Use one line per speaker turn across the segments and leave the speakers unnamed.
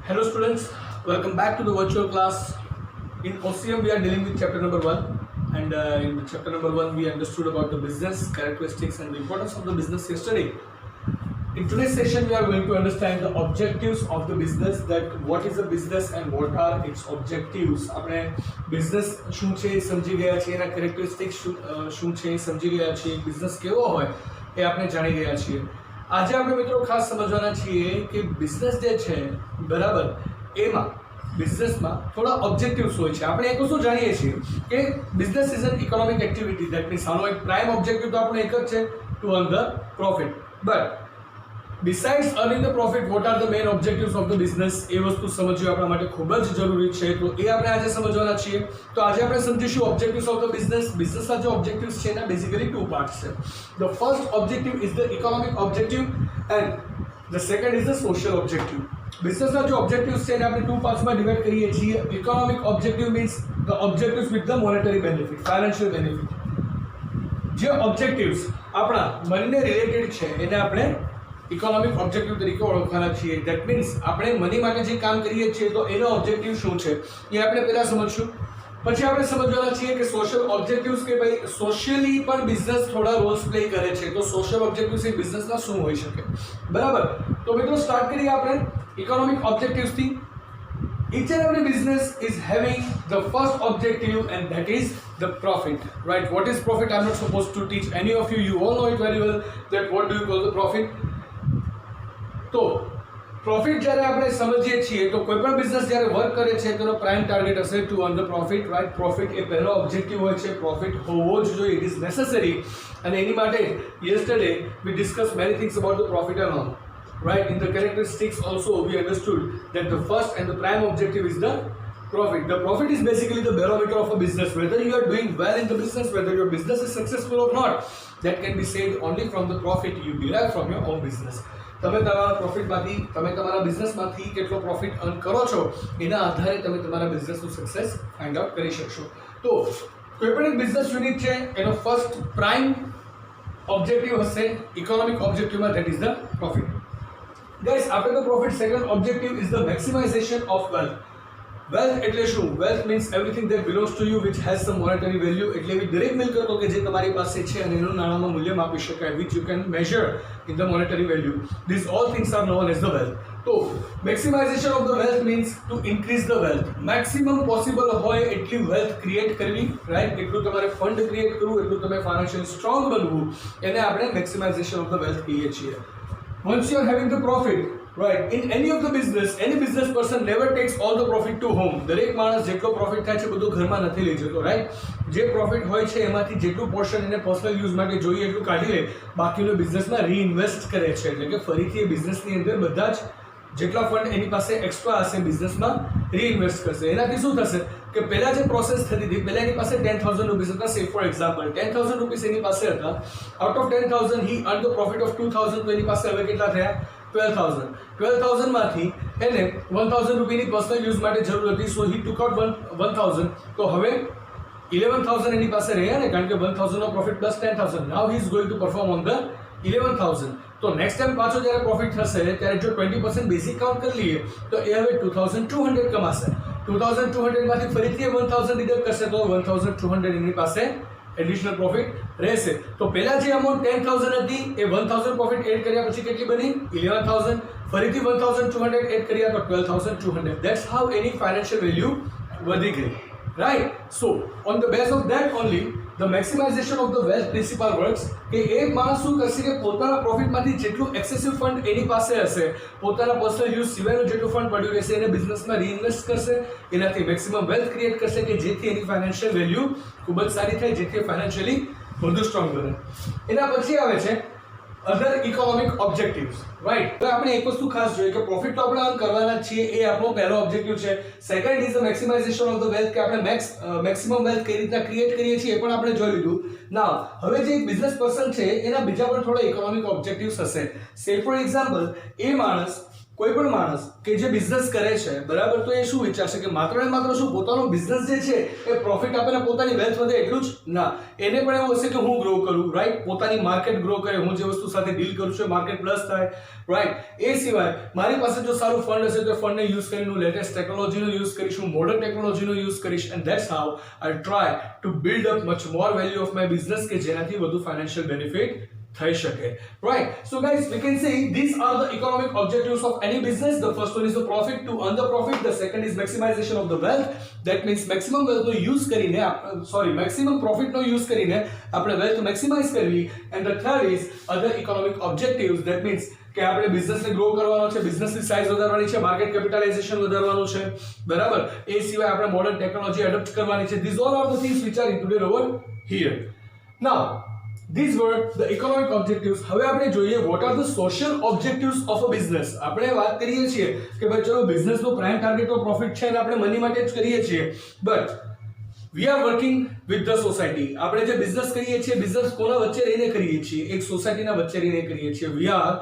Hello students, welcome back to the virtual class. In OCM we are dealing with chapter number 1 and in chapter number 1 we understood about the business characteristics and the importance of the business yesterday. In today's session we are going to understand the objectives of the business, that what is a business and what are its objectives. આપણે business શું છે એ સમજી ગયા છીએ, એના characteristics શું છે એ સમજી ગયા છીએ, business કેવો હોય એ આપણે જાણી ગયા છીએ. આજે આપણે મિત્રો ખાસ સમજવાના છીએ કે બિઝનેસ જે છે બરાબર એમાં બિઝનેસમાં થોડા ઓબ્જેક્ટિવ્સ હોય છે. આપણે એક વસ્તુ જાણીએ છીએ કે business is an economic activity, that means આનો એક પ્રાઇમ ઓબ્જેક્ટિવ તો આપણો એક જ છે, two earn the profit. But besides earning the profit, what are the main objectives of the business? એ વસ્તુ સમજવી આપણા માટે ખૂબ જ જરૂરી છે, તો એ આપણે આજે સમજવાના છીએ. તો આજે આપણે સમજીશું objectives of the business. બિઝનેસના જે objectives છે એના બેઝિકલી ટુ પાર્ટ્સ છે. The first objective is the economic objective and the second is the social objective. બિઝનેસના જે objectives છે એને આપણે ટુ પાર્ટ્સમાં ડિવાઇડ કરીએ છીએ. Economic objective means the objectives with the monetary benefit, financial benefit. જે objectives આપણા મનીને related છે એને આપણે ઇકોનોમિક ઓબ્જેક્ટિવ તરીકે ઓળખવાના છીએ. ધેટ મીન્સ આપણે મની માટે જે કામ કરીએ છીએ તો એનો ઓબ્જેક્ટિવ શું છે એ આપણે પહેલા સમજશું. પછી આપણે સમજવાના છીએ કે સોશિયલ ઓબ્જેક્ટિવ્સ, કે ભાઈ સોશિયલી પણ બિઝનેસ થોડા રોલ્સ પ્લે કરે છે, તો સોશિયલ ઓબ્જેક્ટિવ્સ એ બિઝનેસના શું હોઈ શકે. બરાબર, તો મિત્રો સ્ટાર્ટ કરીએ આપણે economic ઓબ્જેક્ટિવ્સથી. Each and every business is having the first objective and that is the profit, right? What is profit? I'm not supposed to teach any of you. You all know it very well that what do you call the profit? તો profit જ્યારે આપણે સમજીએ છીએ તો કોઈ પણ business જ્યારે work કરે છે તેનો પ્રાઇમ ટાર્ગેટ હશે to earn the profit, right? Profit એ પહેલો ઓબ્જેક્ટિવ હોય છે, પ્રોફિટ હોવો જ જોઈએ, ઇટ ઇઝ નેસેસરી. અને એની માટે yesterday we discuss many things about the profit and all, right? In the characteristics also we understood that the first and the prime objective is the profit. The profit is basically the barometer of a business, whether you are doing well in the business, whether your business is successful or not. That can be said only from the profit you derive from your own business. તમે તમારા પ્રોફિટમાંથી, તમે તમારા બિઝનેસમાંથી કેટલો profit earn કરો છો એના આધારે તમે તમારા બિઝનેસનું સક્સેસ ફાઇન્ડ આઉટ કરી શકશો. તો કોઈ પણ એક બિઝનેસ યુનિટ છે એનો ફર્સ્ટ પ્રાઇમ ઓબ્જેક્ટિવ હશે ઇકોનોમિક ઓબ્જેક્ટિવમાં, that is the profit. Guys, after the profit, second objective is the maximization of wealth. Wealth એટલે શું? Wealth means everything that belongs to you which has some monetary value. એટલે એવી દરેક મિલકતો કે જે તમારી પાસે છે અને એનું નાણાંમાં મૂલ્ય માપી શકાય, which you can measure in the monetary value. These all things are known as the wealth. તો maximization of the wealth means to increase the wealth. Maximum possible હોય એટલી wealth create કરવી, right? એટલું તમારે ફંડ ક્રિએટ કરવું, એટલું તમે financial strong બનવું, એને આપણે maximization of the wealth કહીએ છીએ. Once you are having the profit, right, in any of the business, any business person never takes all the profit to home. દરેક માણસ જેટલો પ્રોફિટ થાય છે બધું ઘરમાં નથી લઈ જતો, રાઈટ? જે પ્રોફિટ હોય છે એમાંથી જેટલું પોર્શન એને પર્સનલ યુઝ માટે જોઈએ એટલું કાઢી લે, બાકીનો બિઝનેસમાં રીઇન્વેસ્ટ કરે છે. એટલે કે ફરીથી એ બિઝનેસની અંદર બધા જ જેટલા ફંડ એની પાસે એક્સ્ટ્રા હશે બિઝનેસમાં રીઇન્વેસ્ટ કરશે. એનાથી શું થશે કે પહેલાં જે પ્રોસેસ થતી હતી, પહેલાં એની પાસે 10,000 રૂપીસ હતા, સે ફોર એક્ઝામ્પલ 10,000 રૂપીસ એની પાસે હતા, out of 10,000 he earn the profit of 2,000, તો એની પાસે હવે કેટલા થયા? 12,000. 12,000 માંથી એને 1,000 રૂપિયાની પર્સનલ યુઝ માટે જરૂર હતી, સો હી ટુક આઉટ 1,000, તો હવે 11,000 એની પાસે રહ્યા ને, કારણ કે 1,000 નો profit plus 10,000. Now he is going to perform on the 11,000. તો નેક્સ્ટ ટાઈમ પાછો જ્યારે પ્રોફિટ થશે ત્યારે જો 20% બેઝિક કાઉન્ટ કરી લઈએ તો એ હવે 2,200 કમાશે. 2,200 માંથી ફરીથી 1,000 ડિડક્ટ કરશે તો 1,200 એની પાસે એડિશનલ પ્રોફિટ રહેશે. તો પહેલા જે અમાઉન્ટ 10,000 હતી એ 1,000 પ્રોફિટ એડ કર્યા પછી કેટલી બની? 11,000. ફરીથી 1,200 એડ કર્યા તો 12,200. That's how any financial value વધી ગઈ, right? So on the base of that only the maximization of the wealth principle works. કે એક માણસ શું કરશે કે પોતાના પ્રોફિટમાંથી જેટલું એક્સેસિવ ફંડ એની પાસે હશે, પોતાના પર્સનલ યુઝ સિવાયનું જેટલું ફંડ પડ્યું રહેશે એને બિઝનેસમાં રીઇન્વેસ્ટ કરશે, એનાથી મેક્સિમમ વેલ્થ ક્રિએટ કરશે કે જેથી એની ફાઇનાન્શિયલ વેલ્યુ ખૂબ જ સારી થાય, જેથી ફાઇનાન્શિયલી વધુ સ્ટ્રોંગ બને. એના પછી આવે છે અધર ઇકોનોમિક ઓબ્જેક્ટિવ્સ, રાઈટ? તો આપણે એક વસ્તુ ખાસ જોઈએ કે પ્રોફિટ તો આપણે અર્ન કરવાના જ છીએ, એ આપણો પહેલો ઓબ્જેક્ટિવ છે. Second is the maximisation of the wealth, કે આપણે મેક્સિમમ વેલ્થ કઈ રીતના ક્રિએટ કરીએ છીએ એ પણ આપણે જોઈ લીધું. નાઉ હવે જે એક બિઝનેસ પર્સન છે એના બીજા પણ થોડા ઇકોનોમિક ઓબ્જેક્ટિવ્સ હશે. સે ફોર એક્ઝામ્પલ એ માણસ કોઈ પણ માણસ કે જે બિઝનેસ કરે છે બરાબર, તો એ શું વિચારશે કે માત્ર ને માત્ર શું પોતાનો બિઝનેસ જે છે એ પ્રોફિટ આપે ને પોતાની વેલ્થ વધે એટલું જ ના, એને પણ એવું હશે કે હું ગ્રો કરું, રાઈટ, પોતાની માર્કેટ ગ્રો કરે, હું જે વસ્તુ સાથે ડીલ કરું છું માર્કેટ પ્લસ થાય, રાઈટ. એ સિવાય મારી પાસે જો સારું ફંડ હશે તો ફંડને યુઝ કરીને હું લેટેસ્ટ ટેકનોલોજીનો યુઝ કરીશ, હું મોડર્ન ટેકનોલોજીનો યુઝ કરીશ, and that's how I try to build up much more value of my business, કે જેનાથી વધુ ફાઇનાન્શિયલ બેનિફિટ થઈ શકે, right? So guys, we can say these are the economic objectives of any business. The first one is the profit, to earn the profit. The second is maximization of the wealth. That means maximum wealth no use કરીને maximum profit નો use કરીને આપણે wealth maximize કરવી. And the third is other economic objectives. That means કે આપણે business ને grow કરવાનો છે, business ની સાઈઝ વધારવાની છે, માર્કેટ કેપિટલાઇઝેશન વધારવાનું છે, બરાબર. એ સિવાય આપણે મોડર્ન ટેકનોલોજી એડોપ્ટ કરવાની છે. These all are the things which are included over here. Now these were the economic objectives. હવે આપણે જોઈએ what are the social objectives of a business. આપણે વાત કરીએ છીએ કે ભાઈ ચલો બિઝનેસ નો પ્રાઇમ ટાર્ગેટ તો પ્રોફિટ છે અને આપણે મની માટે જ કરીએ છીએ, but we are working with the society. આપણે જે બિઝનેસ કરીએ છીએ, બિઝનેસ કોના વચ્ચે રહીને કરીએ છીએ? એક સોસાયટીના વચ્ચે રહીને કરીએ છીએ. We are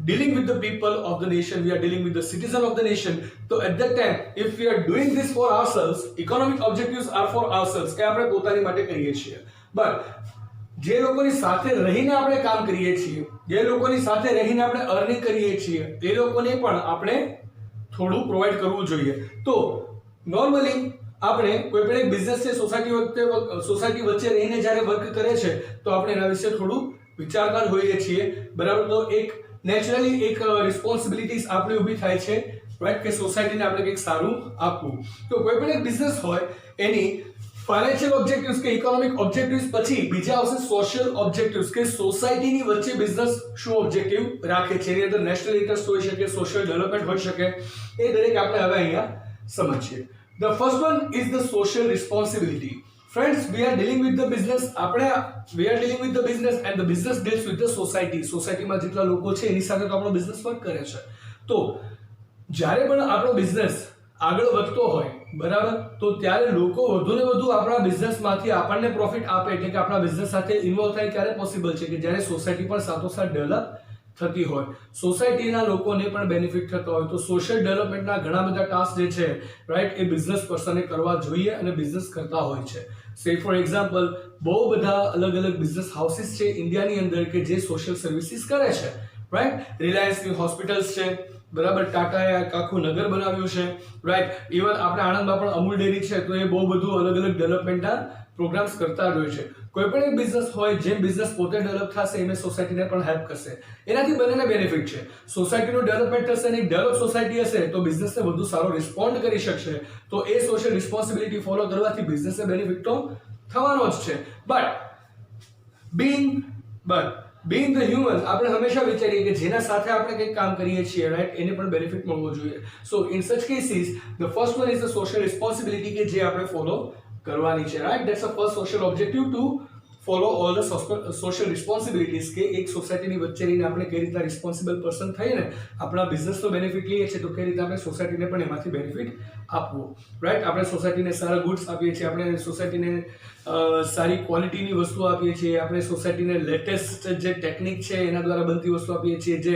dealing with the people of the nation, we are dealing with the citizen of the nation. So at that time if we are doing this for ourselves, economic objectives are for ourselves, કે આપણે પોતાની માટે કરીએ છીએ. But જે લોકોની સાથે રહીને આપણે કામ કરીએ છીએ, જે લોકોની સાથે રહીને આપણે અર્નિંગ કરીએ છીએ, એ લોકોને પણ આપણે થોડું પ્રોવાઈડ કરવું જોઈએ. તો નોર્મલી આપણે કોઈ પણ એક બિઝનેસ છે સોસાયટી વચ્ચે રહીને જ્યારે વર્ક કરે છે તો આપણે એના વિશે થોડું વિચારતા હોઈએ છીએ, બરાબર. તો એક નેચરલી એક રિસ્પોન્સિબિલિટીઝ આપણી ઊભી થાય છે, રાઈટ, કે સોસાયટીને આપણે કંઈક સારું આપવું. તો કોઈ પણ એક બિઝનેસ હોય એની ફાઇનાન્શિયલ ઓબ્જેક્ટિવ્સ કે ઇકોનોમિક ઓબ્જેક્ટિવ્સ પછી બીજા આવશે સોશિયલ ઓબ્જેક્ટિવ્સ, કે સોસાયટીની વચ્ચે બિઝનેસ શું ઓબ્જેક્ટિવ રાખે છે. એની અંદર નેશનલ ઇન્ટરેસ્ટ હોઈ શકે, સોશિયલ ડેવલપમેન્ટ હોઈ શકે, એ દરેક આપણે હવે અહીંયા સમજીએ. The first one is the social responsibility. Friends, we are dealing with the business. We are dealing with the business and the business deals with the society. સોસાયટીમાં જેટલા લોકો છે એની સાથે તો આપણો બિઝનેસ વર્ક કરે છે. તો જ્યારે પણ આપણો બિઝનેસ આગળ વધતો હોય, બરાબર, તો ત્યારે લોકો વધુ ને વધુ આપણા બિઝનેસમાંથી આપણને પ્રોફિટ આપે, એટલે કે આપણા બિઝનેસ સાથે ઇન્વોલ્વ થાય, ક્યારે પોસિબલ છે કે જ્યારે સોસાયટી પણ સાથોસાથ ડેવલપ થતી હોય, સોસાયટીના લોકોને પણ બેનિફિટ થતો હોય. તો સોશિયલ ડેવલપમેન્ટના ઘણા બધા ટાસ્ક જે છે, રાઈટ, એ બિઝનેસ પર્સને કરવા જોઈએ અને બિઝનેસ કરતા હોય છે. સે ફોર એક્ઝામ્પલ, બહુ બધા અલગ અલગ બિઝનેસ હાઉસીસ છે ઇન્ડિયાની અંદર કે જે સોશિયલ સર્વિસીસ કરે છે, રાઈટ. રિલાયન્સની હોસ્પિટલ્સ છે, બરાબર, ટાટાએ આખું નગર બનાવ્યું છે, રાઈટ. ઇવન આપણે આણંદમાં પણ અમૂલ ડેરી છે, તો એ બહુ બધું અલગ અલગ ડેવલપમેન્ટના પ્રોગ્રામ્સ કરતા જ હોય છે. કોઈ પણ એક બિઝનેસ હોય, જેમ બિઝનેસ પોતે ડેવલપ થશે એમ સોસાયટીને પણ હેલ્પ કરશે. એનાથી બંનેને બેનિફિટ છે. સોસાયટીનું ડેવલપમેન્ટ થશે અને એક ડેવલપ સોસાયટી હશે તો બિઝનેસને વધુ સારો રિસ્પોન્ડ કરી શકશે. તો એ સોશિયલ રિસ્પોન્સિબિલિટી ફોલો કરવાથી બિઝનેસને બેનિફિટ તો થવાનો જ છે. Being the human, આપણે હંમેશા વિચારીએ કે જેના સાથે આપણે કંઈક કામ કરીએ છીએ, રાઈટ, એને પણ બેનિફિટ મળવો જોઈએ. સો in such cases the first one is the social responsibility, કે જે આપણે ફોલો કરવાની છે, right. That's a first social objective, two follow all the social responsibilities, કે એક સોસાયટીની વચ્ચે રહીને આપણે કઈ રીતના રિસ્પોન્સિબલ પર્સન થઈને આપણા બિઝનેસનો બેનિફિટ લઈએ છીએ, તો કઈ રીતે આપણે સોસાયટીને પણ એમાંથી બેનિફિટ આપવું, રાઈટ. આપણે સોસાયટીને સારા ગુડ્સ આપીએ છીએ, આપણે સોસાયટીને સારી ક્વોલિટીની વસ્તુ આપીએ છીએ, આપણે સોસાયટીને લેટેસ્ટ જે ટેકનિક છે એના દ્વારા બનતી વસ્તુ આપીએ છીએ, જે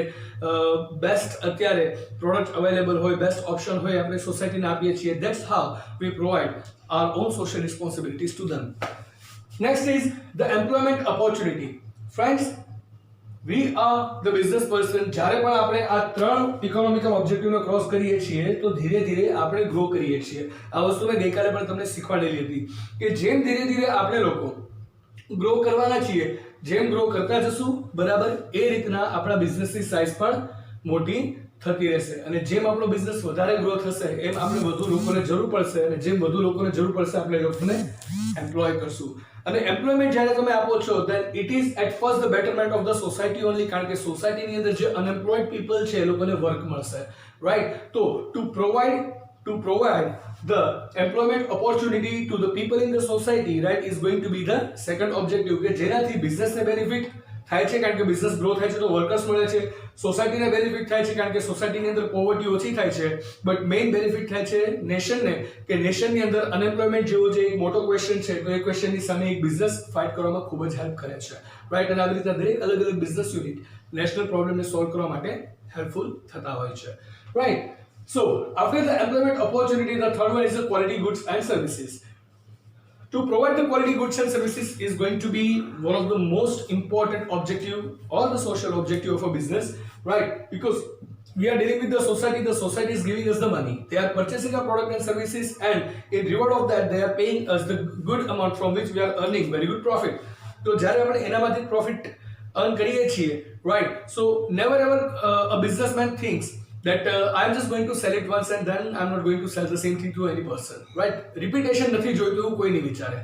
બેસ્ટ અત્યારે પ્રોડક્ટ અવેલેબલ હોય, બેસ્ટ ઓપ્શન હોય, આપણે સોસાયટીને આપીએ છીએ. That's how we provide our own social responsibilities to them. Next is the employment opportunity. Friends, we are the business person. જ્યારે પણ આપણે આ ત્રણ ઇકોનોમિકલ ઓબ્જેક્ટિવને ક્રોસ કરીએ છીએ તો ધીરે ધીરે આપણે ગ્રો કરીએ છીએ. આ વસ્તુ મેં ગઈકાલે પણ તમને શીખવાડેલી હતી કે જેમ ધીરે ધીરે આપણે લોકો ગ્રો કરવાના છીએ, જેમ ગ્રો કરતા જશું, બરાબર, એ રીતના આપણા બિઝનેસની સાઇઝ પણ મોટી થતી રહેશે. અને જેમ આપણો બિઝનેસ વધારે ગ્રો થશે એમ આપણે વધુ લોકોને જરૂર પડશે, અને જેમ વધુ લોકોને જરૂર પડશે આપણે લોકોને એમ્પ્લોય કરશું. અને એમ્પ્લોયમેન્ટ જ્યારે તમે આપો છો then it is at first the betterment of the society only, કારણ કે સોસાયટીની અંદર જે અનએમ્પ્લોયડ પીપલ છે એ લોકોને વર્ક મળશે, રાઈટ. તો to provide the employment opportunity to the people in the society, right, is going to be the second objective, કે જેનાથી બિઝનેસને બેનિફિટ થાય છે કારણ કે બિઝનેસ ગ્રો થાય છે તો વર્કર્સ મળે છે, સોસાયટીને બેનિફિટ થાય છે કારણ કે સોસાયટીની અંદર પોવર્ટી ઓછી થાય છે, બટ મેઇન બેનિફિટ થાય છે નેશનને, કે નેશનની અંદર અનએમ્પ્લોયમેન્ટ જેવો જે એક મોટો ક્વેશ્ચન છે તો એ ક્વેશ્ચનની સામે એક બિઝનેસ ફાઇટ કરવામાં ખૂબ જ હેલ્પ કરે છે, રાઈટ. અને આવી રીતના દરેક અલગ અલગ બિઝનેસ યુનિટ નેશનલ પ્રોબ્લેમને સોલ્વ કરવા માટે હેલ્પફુલ થતા હોય છે. right? So after the employment opportunity, the third one is the quality goods and services. To provide the quality goods and services is going to be one of the most important objective or the social objective of a business, right? Because we are dealing with the society is giving us the money, they are purchasing our product and services, and in reward of that they are paying us the good amount from which we are earning very good profit. તો જ્યારે આપણે એનામાંથી profit earn કરીએ છીએ, right? So never ever a businessman thinks that I'm just going to sell it once and then I'm not going to sell the same thing to any person, right? Repetition નથી જોઈતું એવું કોઈ નહીં વિચારે.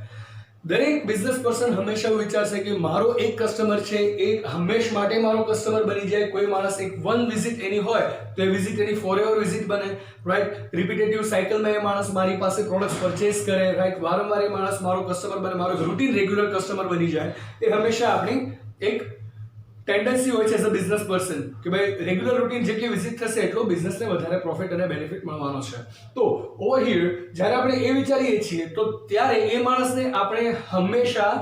દરેક business person હંમેશા એવું વિચારશે કે મારો એક કસ્ટમર છે એ હંમેશ માટે મારો કસ્ટમર બની જાય. કોઈ માણસ એક વન વિઝિટ એની હોય તો એ વિઝિટ એની ફોરએવર વિઝિટ બને, રાઈટ? રિપીટેટિવ સાયકલમાં એ માણસ મારી પાસે પ્રોડક્ટ્સ પરચેસ કરે, રાઈટ? વારંવાર એ માણસ મારો કસ્ટમર બને, મારો રૂટીન રેગ્યુલર કસ્ટમર બની જાય. એ હંમેશા આપણી એક ટેન્ડન્સી હોય છે એઝ અ બિઝનેસ પર્સન કે ભાઈ રેગ્યુલર રૂટીન જેટલી વિઝિટ થશે એટલો બિઝનેસને વધારે પ્રોફિટ અને બેનિફિટ મળવાનો છે. તો ઓવર હિયર જ્યારે આપણે એ વિચારીએ છીએ તો ત્યારે એ માણસને આપણે હંમેશા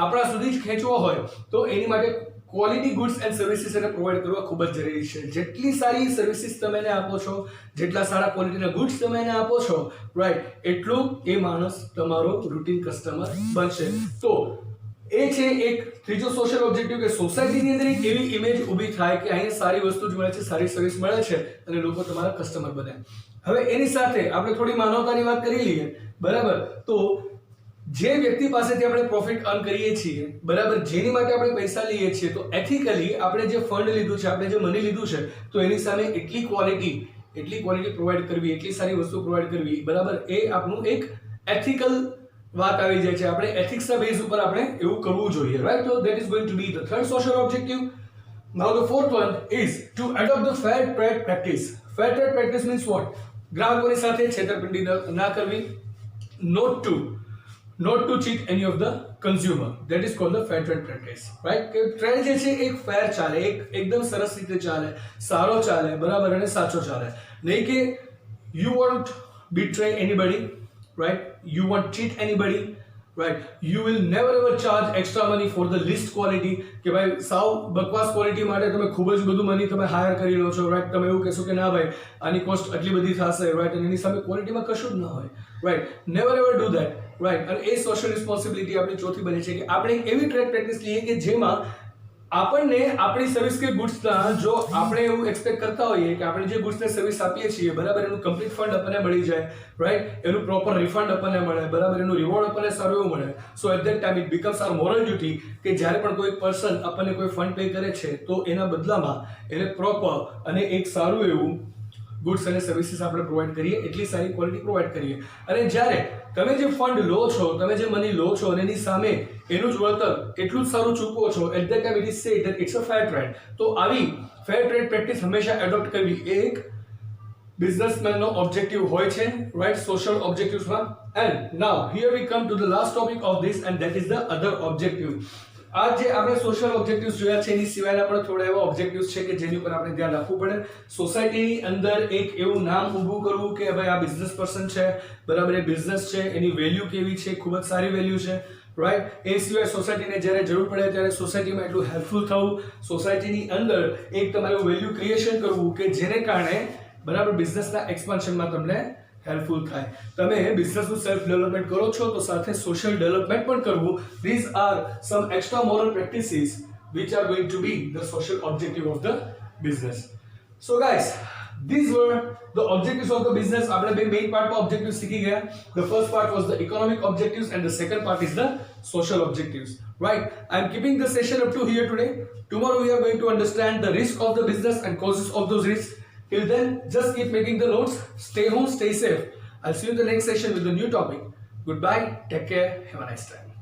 આપણા સુધી જ ખેંચવો હોય તો એની માટે ક્વોલિટી ગુડ્સ એન્ડ સર્વિસીસ એને પ્રોવાઈડ કરવા ખૂબ જ જરૂરી છે. જેટલી સારી સર્વિસીસ તમે એને આપો છો, જેટલા સારા ક્વોલિટીના ગુડ્સ તમે એને આપો છો, રાઈટ, એટલું એ માણસ તમારો રૂટીન કસ્ટમર બનશે. તો એ છે એક ત્રીજો સોશિયલ ઓબ્જેક્ટિવ કે સોસાયટીની અંદર એક એવી ઇમેજ ઊભી થાય કે અહીંયા સારી વસ્તુ જ મળે છે, સારી સર્વિસ મળે છે અને લોકો તમારા કસ્ટમર બને. હવે એની સાથે આપણે થોડી માનવતાની વાત કરી લઈએ, બરાબર? તો જે વ્યક્તિ પાસેથી આપણે પ્રોફિટ અર્ન કરીએ છીએ, બરાબર, જેની માટે આપણે પૈસા લઈએ છીએ, તો એથિકલી આપણે જે ફંડ લીધું છે, આપણે જે મની લીધું છે, તો એની સામે એટલી ક્વોલિટી પ્રોવાઈડ કરવી, એટલી સારી વસ્તુ પ્રોવાઈડ કરવી, બરાબર, એ આપણું એક એથિકલ વાત આવી જાય છે. આપણે એથિક્સના બેઝ ઉપર આપણે એવું કરવું જોઈએ, રાઈટ? તો that is going to be the third social objective. Now the fourth one is to adopt the fair trade practice. Fair trade practice means what? ગ્રાહકોની સાથે છેતરપિંડી ના કરવી, not to cheat any of the consumer. That is called the fair trade practice, right? કે trade જે છે એક ફેર ચાલે, એકદમ સરસ રીતે ચાલે, સારો ચાલે, બરાબર, અને સાચો ચાલે. નહીં કે you won't betray anybody, right? You won't cheat anybody, right? You will never ever charge extra money for the least quality. કે ભાઈ સાવ બકવાસ ક્વોલિટી માટે તમે ખૂબ જ બધું મની તમે હાયર કરી લો છો, રાઈટ? તમે એવું કહેશો કે ના ભાઈ આની કોસ્ટ આટલી બધી થશે, રાઈટ? અને એની સામે ક્વોલિટીમાં કશું જ ના હોય, right? Never ever do that, right? અને એ સોશિયલ રિસ્પોન્સિબિલિટી આપણી ચોથી બને છે કે આપણે એક એવી ટ્રેડ પ્રેક્ટિસ લઈએ કે જેમાં આપણને આપણી સર્વિસ કે ગુડ્સના જો આપણે એવું એક્સપેક્ટ કરતા હોઈએ કે આપણે જે ગુડ્સને સર્વિસ આપીએ છીએ, બરાબર, એનું કમ્પ્લીટ ફંડ આપણને મળી જાય, રાઈટ? એનું પ્રોપર રિફંડ આપણને મળે, બરાબર, એનું રિવોર્ડ આપણને સારું એવું મળે. So at that time it becomes our moral duty કે જ્યારે પણ કોઈ પર્સન આપણને કોઈ ફંડ પે કરે છે તો એના બદલામાં એને પ્રોપર અને એક સારું એવું ગુડ્સ અને સર્વિસીસ આપણે પ્રોવાઈડ કરીએ, એટલી સારી ક્વોલિટી પ્રોવાઈડ કરીએ. અને જ્યારે તમે જે ફંડ લો છો, તમે જે મની લો છો અને એની સામે એનું જ વળતર એટલું જ સારું ચૂકવો છો, at that time it is said that it's a fair trade. તો આવી ફેર ટ્રેડ પ્રેક્ટિસ હંમેશા એડોપ્ટ કરવી એ એક બિઝનેસમેનનો ઓબ્જેક્ટિવ હોય છે, રાઈટ? સોશિયલ ઓબ્જેક્ટિવ્સમાં. And now here we come to the last topic of this and that is the other objective. આ જે આપણે સોશિયલ ઓબ્જેક્ટિવ્સ જોયા છે એની સિવાયના પણ થોડા એવા ઓબ્જેક્ટિવ્સ છે કે જેની ઉપર આપણે ધ્યાન રાખવું પડે. સોસાયટીની અંદર એક એવું નામ ઊભું કરવું કે ભાઈ આ બિઝનેસ પર્સન છે, બરાબર, એ બિઝનેસ છે, એની વેલ્યુ કેવી છે, ખૂબ જ સારી વેલ્યુ છે, રાઈટ? એ સિવાય સોસાયટીને જ્યારે જરૂર પડે ત્યારે સોસાયટીમાં એટલું હેલ્પફુલ થવું, સોસાયટીની અંદર એક તમારું વેલ્યુ ક્રિએશન કરવું કે જેને કારણે, બરાબર, બિઝનેસના એક્સપાન્શનમાં તમને હેલ્પફુલ થાય. તમે બિઝનેસનું સેલ્ફ ડેવલપમેન્ટ કરો છો તો સાથે સોશિયલ ડેવલપમેન્ટ પણ કરવું. These are some extra moral practices which are going to be the social objective of the business. So guys, these were the objectives of the business. આપણે બે મેઇન પાર્ટમાં ઓબ્જેક્ટિવ્સ શીખી ગયા. The first part was the economic objectives and the second part is the social objectives, right? I am keeping the session up to here today. Tomorrow we are going to understand the risk of the business and causes of those risks. Till then, just keep making the notes. Stay home, stay safe. I'll see you in the next session with a new topic. Goodbye, take care, have a nice time.